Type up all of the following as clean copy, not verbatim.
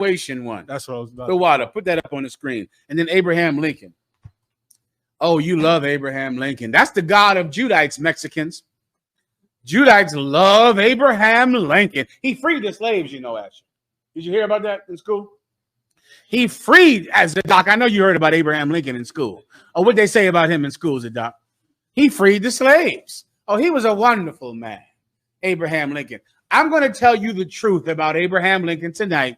one. That's what I was about. The water. Put that up on the screen. And then Abraham Lincoln. Oh, you love Abraham Lincoln. That's the God of Judites, Mexicans. Judites love Abraham Lincoln. He freed the slaves, you know, actually. Did you hear about that in school? He freed, as a doc. I know you heard about Abraham Lincoln in school. Or what they say about him in school, Doc. He freed the slaves. Oh, he was a wonderful man, Abraham Lincoln. I'm going to tell you the truth about Abraham Lincoln tonight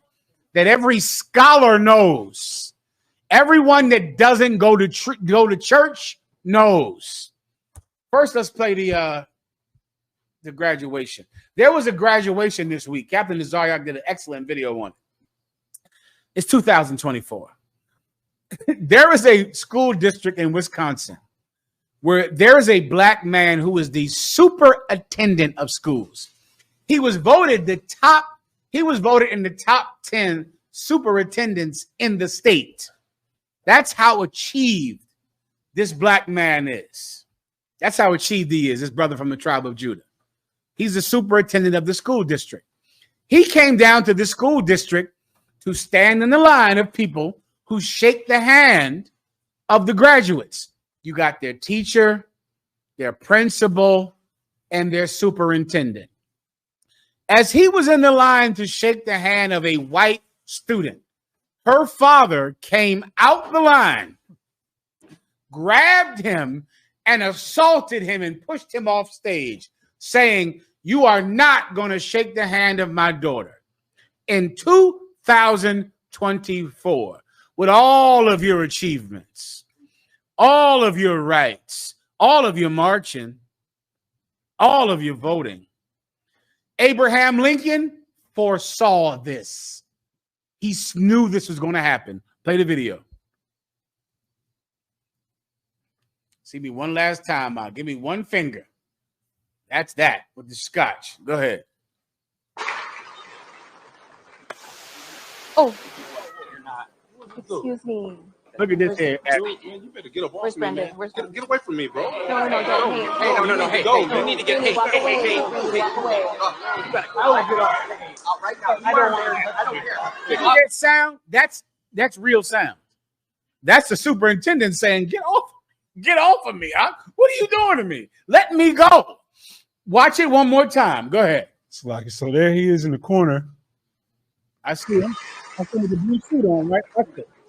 that every scholar knows. Everyone that doesn't go to church knows. First, let's play the graduation. There was a graduation this week. Captain Nazariak did an excellent video on it. It's 2024. There is a school district in Wisconsin where there is a black man who is the superintendent of schools. He was voted in the top 10 superintendents in the state. That's how achieved this black man is. That's how achieved he is, this brother from the tribe of Judah. He's the superintendent of the school district. He came down to the school district to stand in the line of people who shake the hand of the graduates. You got their teacher, their principal, and their superintendent. As he was in the line to shake the hand of a white student, her father came out the line, grabbed him, and assaulted him and pushed him off stage, saying, "You are not going to shake the hand of my daughter." In 2024, with all of your achievements, all of your rights, all of your marching, all of your voting, Abraham Lincoln foresaw this. He knew this was going to happen. Play the video. See me one last time. Give me one finger. That's that with the scotch. Go ahead. Oh, excuse me. Look at this here. Man, you better get up off me, Brendan? man. Where's Get away from me, bro. No, don't. Hey, no. Hey, you need to get. Hey. Walk away. You better. I want to get off. Right now. I don't care. You hear that sound? That's real sound. That's the superintendent saying, "Get off of me. What are you doing to me? Let me go." Watch it one more time. Go ahead. So there he is in the corner. I see him. I see the blue suit on, right?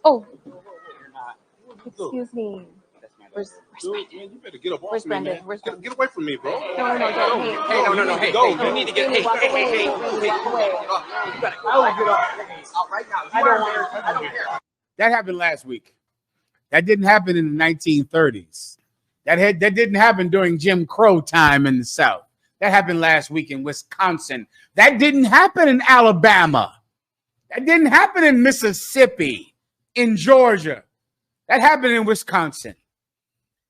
Oh, excuse me. Where's Man, you better get up off Where's me, Brendan? man. Where's Get away from me, bro. No, don't. Hey, no. Hey, you need to get. Hey. Walk away. You better. I want to get off. Right now. I don't care. That happened last week. That didn't happen in the 1930s. That didn't happen during Jim Crow time in the South. That happened last week in Wisconsin. That didn't happen in Alabama. That didn't happen in Mississippi, in Georgia. That happened in Wisconsin.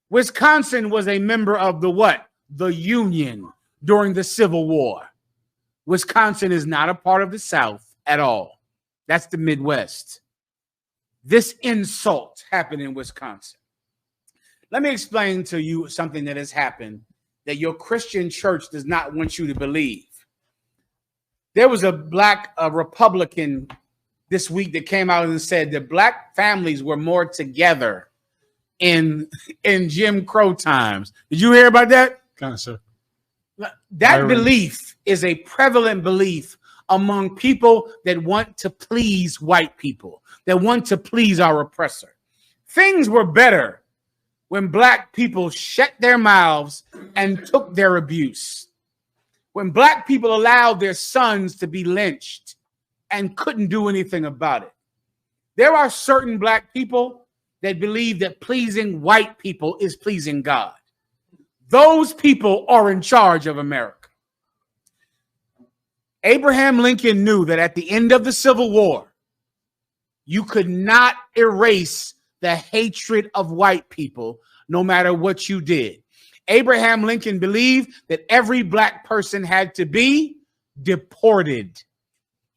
Wisconsin was a member of the what? The Union during the Civil War. Wisconsin is not a part of the South at all. That's the Midwest. This insult happened in Wisconsin. Let me explain to you something that has happened that your Christian church does not want you to believe. There was a black Republican this week that came out and said that black families were more together in Jim Crow times. Did you hear about that? Kind of, sir. That belief is a prevalent belief among people that want to please white people, that want to please our oppressor. Things were better when black people shut their mouths and took their abuse. When black people allowed their sons to be lynched and couldn't do anything about it. There are certain black people that believe that pleasing white people is pleasing God. Those people are in charge of America. Abraham Lincoln knew that at the end of the Civil War, you could not erase the hatred of white people no matter what you did. Abraham Lincoln believed that every black person had to be deported.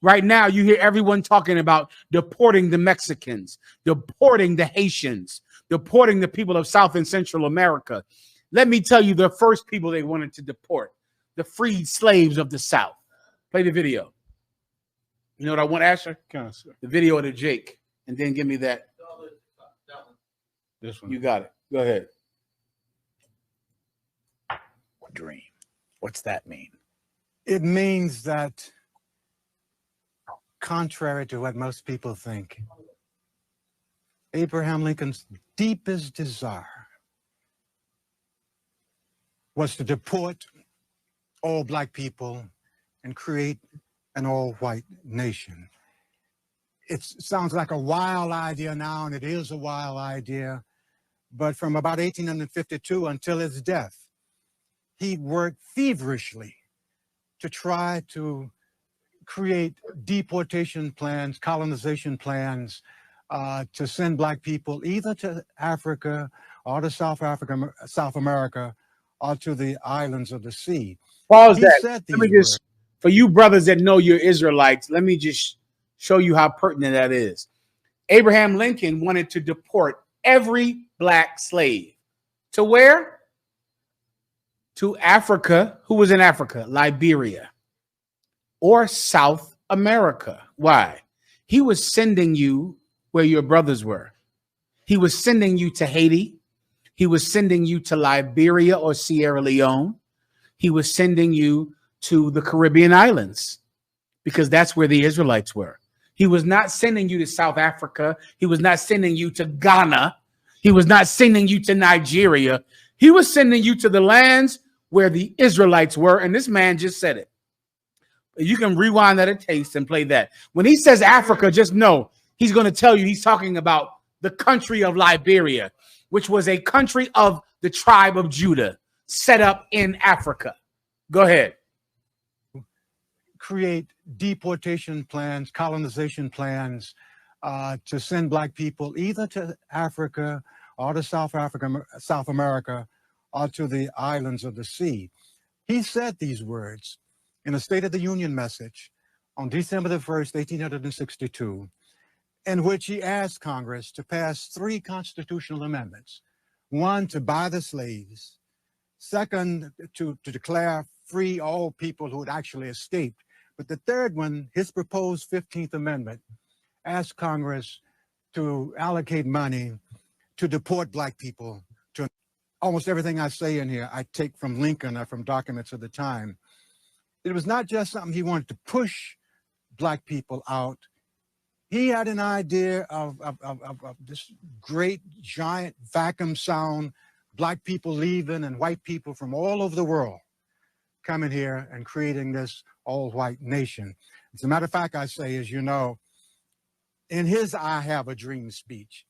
Right now, you hear everyone talking about deporting the Mexicans, deporting the Haitians, deporting the people of South and Central America. Let me tell you the first people they wanted to deport, the freed slaves of the South. Play the video. You know what I want, Asher? Counselor. The video of the Jake, and then give me that. This one. You got it. Go ahead. Dream. What's that mean? It means that, contrary to what most people think, Abraham Lincoln's deepest desire was to deport all black people and create an all-white nation. It sounds like a wild idea now, and it is a wild idea, but from about 1852 until his death, he worked feverishly to try to create deportation plans, colonization plans, to send black people either to Africa or to South America, or to the islands of the sea. Pause He that. said Let me these just, for you brothers that know you're Israelites, let me just show you how pertinent that is. Abraham Lincoln wanted to deport every black slave to where? To Africa. Who was in Africa? Liberia or South America. Why? He was sending you where your brothers were. He was sending you to Haiti. He was sending you to Liberia or Sierra Leone. He was sending you to the Caribbean islands because that's where the Israelites were. He was not sending you to South Africa. He was not sending you to Ghana. He was not sending you to Nigeria. He was sending you to the lands where the Israelites were. And this man just said it. You can rewind that a taste and play that. When he says Africa, just know he's going to tell you he's talking about the country of Liberia, which was a country of the tribe of Judah set up in Africa. Go ahead. create deportation plans, colonization plans to send black people either to Africa or to South America, or to the islands of the sea. He said these words in a State of the Union message on December the 1st, 1862, in which he asked Congress to pass 3 constitutional amendments. 1, to buy the slaves. 2nd, to declare free all people who had actually escaped. But the 3rd one, his proposed 15th Amendment, asked Congress to allocate money to deport black people. To almost everything I say in here, I take from Lincoln or from documents of the time. It was not just something he wanted to push black people out. He had an idea of this great giant vacuum sound, black people leaving and white people from all over the world coming here and creating this all-white nation. As a matter of fact, I say, as you know, in his I Have a Dream speech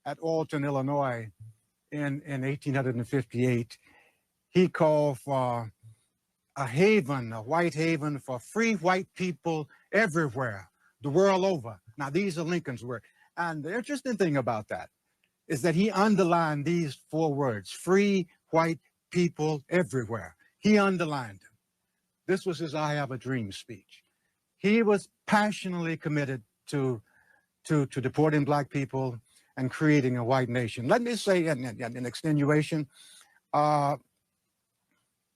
at Alton, Illinois in 1858, he called for a haven, a white haven for free white people everywhere, the world over. Now, these are Lincoln's words. And the interesting thing about that is that he underlined these 4 words, free white people everywhere. He underlined them. This was his I Have a Dream speech. He was passionately committed to deporting black people and creating a white nation. Let me say in extenuation,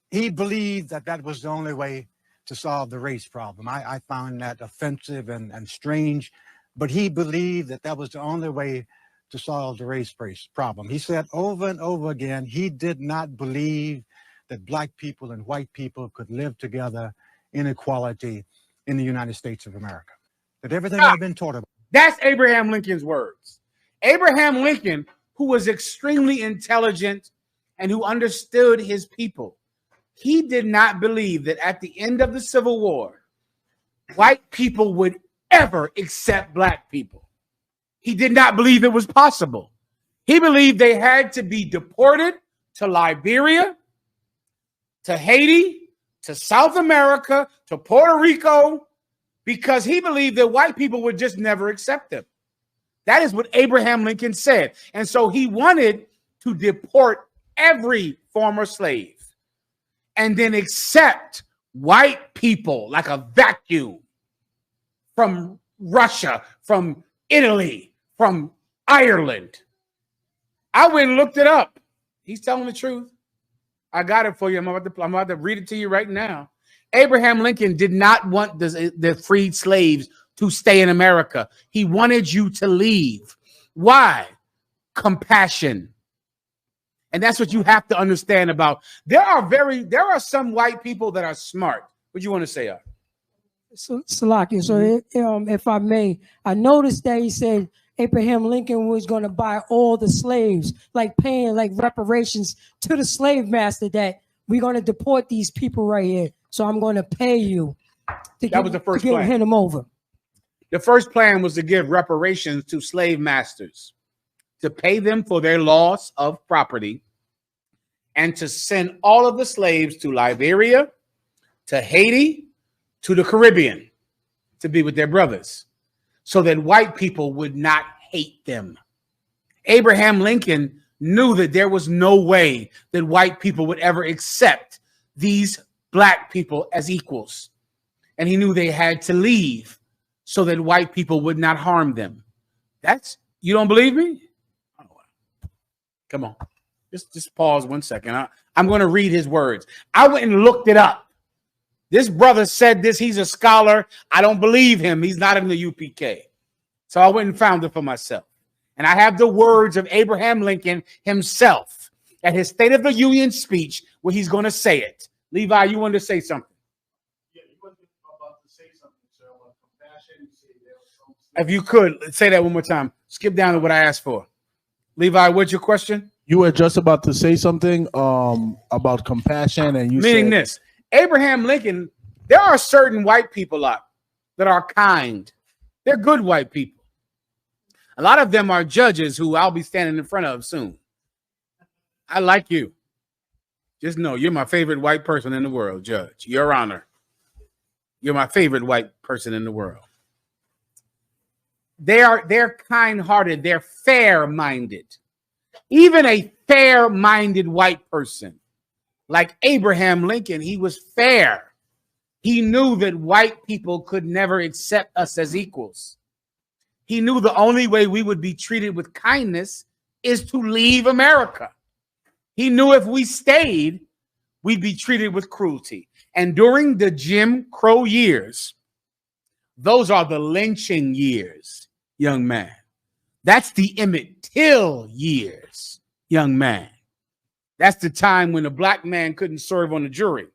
he believed that that was the only way to solve the race problem. I found that offensive and strange, but he believed that that was the only way to solve the race problem. He said over and over again, he did not believe that black people and white people could live together in equality in the United States of America. That everything I've been taught about. That's Abraham Lincoln's words. Abraham Lincoln, who was extremely intelligent and who understood his people, he did not believe that at the end of the Civil War, white people would ever accept black people. He did not believe it was possible. He believed they had to be deported to Liberia, to Haiti, to South America, to Puerto Rico, because he believed that white people would just never accept them. That is what Abraham Lincoln said. And so he wanted to deport every former slave and then accept white people like a vacuum from Russia, from Italy, from Ireland. I went and looked it up. He's telling the truth. I got it for you. I'm about to read it to you right now. Abraham Lincoln did not want the freed slaves to stay in America. He wanted you to leave. Why? Compassion. And that's what you have to understand about. There are some white people that are smart. What do you want to say? Salaki. So if I may, I noticed that he said Abraham Lincoln was going to buy all the slaves, like paying like reparations to the slave master, that we're going to deport these people right here. So I'm going to pay you to That was the first plan. hand them over. The first plan was to give reparations to slave masters, to pay them for their loss of property, and to send all of the slaves to Liberia, to Haiti, to the Caribbean, to be with their brothers, so that white people would not hate them. Abraham Lincoln knew that there was no way that white people would ever accept these black people as equals. And he knew they had to leave so that white people would not harm them. You don't believe me? Come on. Just pause 1 second. I'm going to read his words. I went and looked it up. This brother said this. He's a scholar. I don't believe him. He's not in the UPK. So I went and found it for myself. And I have the words of Abraham Lincoln himself at his State of the Union speech where he's going to say it. Levi, you wanted to say something? Yeah, you wanted about to say something, sir. About compassion. If you could, say that one more time. Skip down to what I asked for. Levi, what's your question? You were just about to say something about compassion, and you meaning said, this. Abraham Lincoln, there are certain white people out that are kind. They're good white people. A lot of them are judges who I'll be standing in front of soon. I like you. Just know you're my favorite white person in the world, Judge. Your Honor. You're my favorite white person in the world. They're kind-hearted. They're fair-minded. Even a fair-minded white person like Abraham Lincoln, he was fair. He knew that white people could never accept us as equals. He knew the only way we would be treated with kindness is to leave America. He knew if we stayed, we'd be treated with cruelty. And during the Jim Crow years, those are the lynching years, young man. That's the Emmett Till years, young man. That's the time when a black man couldn't serve on the jury.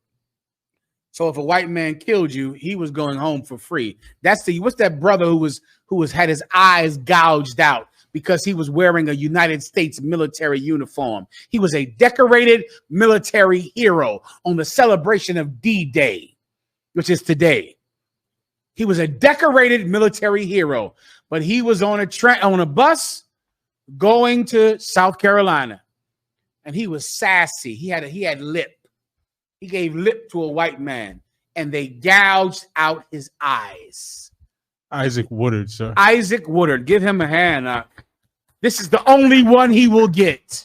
So if a white man killed you, he was going home for free. What's that brother who had his eyes gouged out because he was wearing a United States military uniform? He was a decorated military hero on the celebration of D-Day, which is today. He was a decorated military hero, but he was on a bus going to South Carolina, and he was sassy. He had lip. He gave lip to a white man, and they gouged out his eyes. Isaac Woodard, sir. Isaac Woodard. Give him a hand. This is the only one he will get.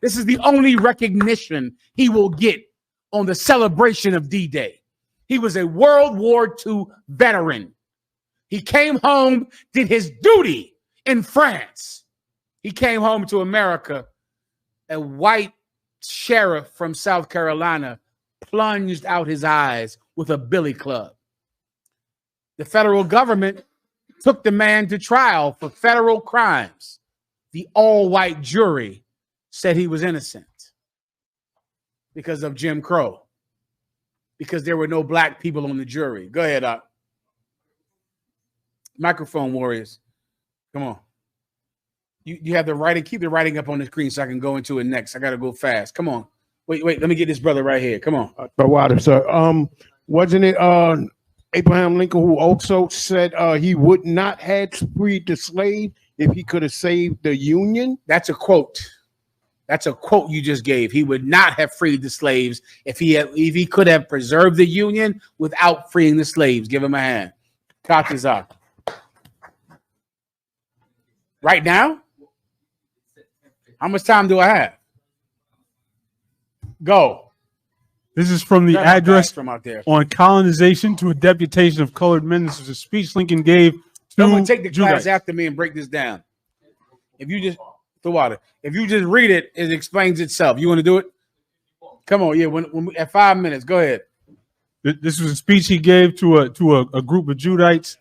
This is the only recognition he will get on the celebration of D-Day. He was a World War II veteran. He came home, did his duty in France. He came home to America. A white sheriff from South Carolina plunged out his eyes with a billy club. The federal government took the man to trial for federal crimes. The all-white jury said he was innocent because of Jim Crow, because there were no black people on the jury. Go ahead, Doc. Microphone warriors. Come on. You have the writing. Keep the writing up on the screen so I can go into it next. I got to go fast. Come on. Wait. Let me get this brother right here. Come on. Water, sir. Wasn't it Abraham Lincoln who also said he would not have freed the slave if he could have saved the Union? That's a quote. That's a quote you just gave. He would not have freed the slaves if he could have preserved the Union without freeing the slaves. Give him a hand. Copies up. Right now? How much time do I have? Go. This is from the Grab my address bags from out there. on colonization to a deputation of colored men. This is a speech Lincoln gave to Someone take the class Judites. after me and break this down. If you just the water, if you just read it, it explains itself. You want to do it? Come on, yeah. When at 5 minutes, go ahead. This was a speech he gave to a group of Judites.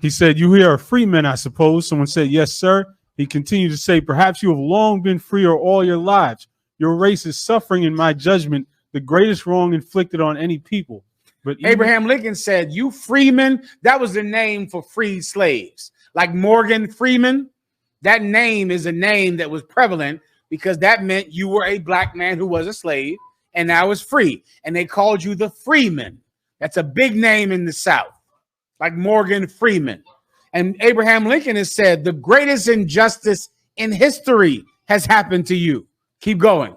He said, "You here are free men, I suppose." Someone said, "Yes, sir." He continued to say, "Perhaps you have long been free or all your lives. Your race is suffering, in my judgment, the greatest wrong inflicted on any people." But Abraham Lincoln said, "You freemen," that was the name for freed slaves. Like Morgan Freeman, that name is a name that was prevalent because that meant you were a black man who was a slave and now is free. And they called you the freeman. That's a big name in the South, like Morgan Freeman. And Abraham Lincoln has said, the greatest injustice in history has happened to you. Keep going.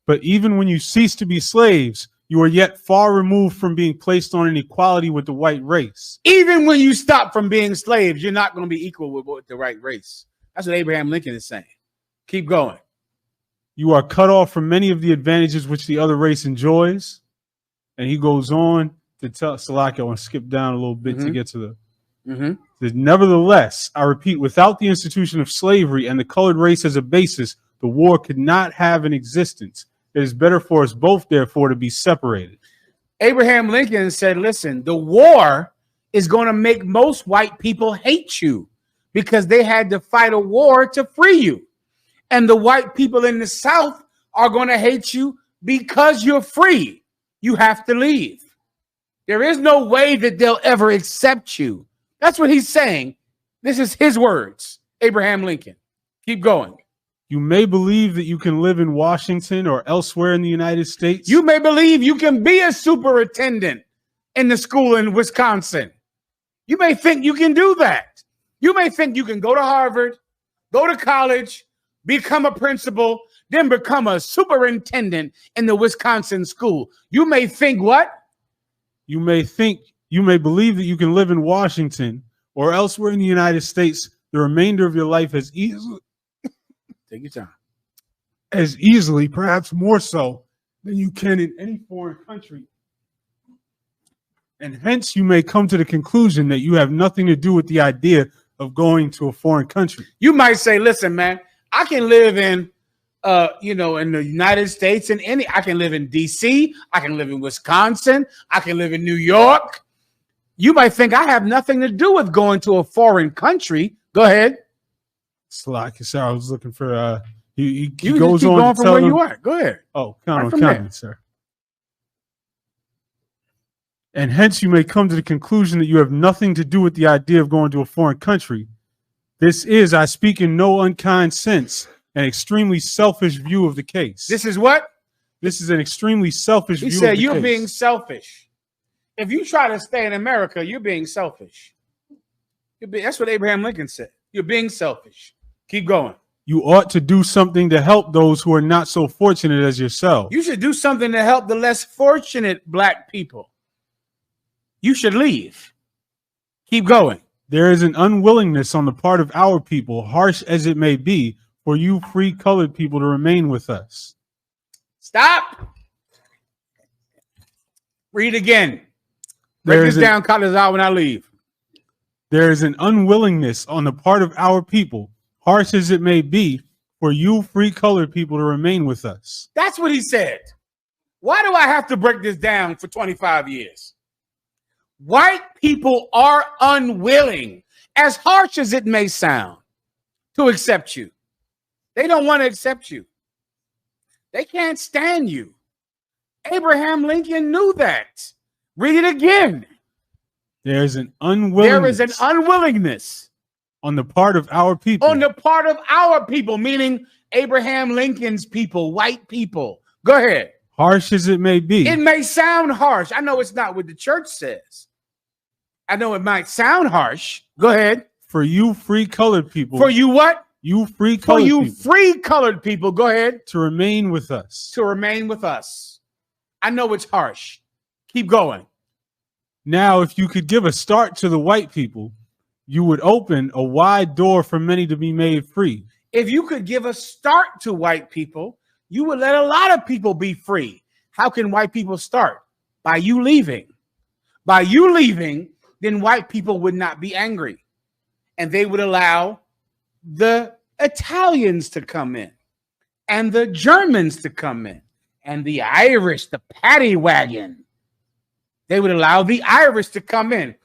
But even when you cease to be slaves, you are yet far removed from being placed on an equality with the white race. Even when you stop from being slaves, you're not going to be equal with the white race. That's what Abraham Lincoln is saying. Keep going. You are cut off from many of the advantages which the other race enjoys. And he goes on to tell Salaki, I want to skip down a little bit to get to the nevertheless, I repeat, without the institution of slavery and the colored race as a basis, the war could not have an existence. It is better for us both, therefore, to be separated. Abraham Lincoln said, listen, the war is going to make most white people hate you because they had to fight a war to free you. And the white people in the South are going to hate you because you're free. You have to leave. There is no way that they'll ever accept you. That's what he's saying. This is his words, Abraham Lincoln. Keep going. You may believe that you can live in Washington or elsewhere in the United States. You may believe you can be a superintendent in the school in Wisconsin. You may think you can do that. You may think you can go to Harvard, go to college, become a principal, then become a superintendent in the Wisconsin school. You may think what? You may believe that you can live in Washington or elsewhere in the United States the remainder of your life as easily. Take your time. As easily, perhaps more so, than you can in any foreign country. And hence you may come to the conclusion that you have nothing to do with the idea of going to a foreign country. You might say, listen, man, I can live in, in the United States and I can live in DC. I can live in Wisconsin. I can live in New York. You might think I have nothing to do with going to a foreign country. Go ahead. Slack, sir. I was looking for he you goes keep on going to from where them, you are. Go ahead. Oh, count on me, sir. And hence you may come to the conclusion that you have nothing to do with the idea of going to a foreign country. This is, I speak in no unkind sense, an extremely selfish view of the case. This is what? This is an extremely selfish view of the He said you're case. being selfish. If you try to stay in America, you're being selfish. That's what Abraham Lincoln said. You're being selfish. Keep going. You ought to do something to help those who are not so fortunate as yourself. You should do something to help the less fortunate black people. You should leave. Keep going. There is an unwillingness on the part of our people, harsh as it may be, for you free colored people to remain with us. Stop. Read again. Break this down, cut this out when I leave. There is an unwillingness on the part of our people, harsh as it may be, for you free colored people to remain with us. That's what he said. Why do I have to break this down for 25 years? White people are unwilling, as harsh as it may sound, to accept you. They don't want to accept you. They can't stand you. Abraham Lincoln knew that. Read it again. There is an unwillingness. There is an unwillingness on the part of our people. On the part of our people, meaning Abraham Lincoln's people, white people. Go ahead. Harsh as it may be. It may sound harsh. I know it's not what the church says. I know it might sound harsh. Go ahead. For you free colored people. For you what? You free colored people. For you free colored people. Go ahead. To remain with us. To remain with us. I know it's harsh. Keep going. Now, if you could give a start to the white people, you would open a wide door for many to be made free. If you could give a start to white people, you would let a lot of people be free. How can white people start? By you leaving. By you leaving, then white people would not be angry. And they would allow the Italians to come in, and the Germans to come in, and the Irish, the paddy wagon. They would allow the Irish to come in.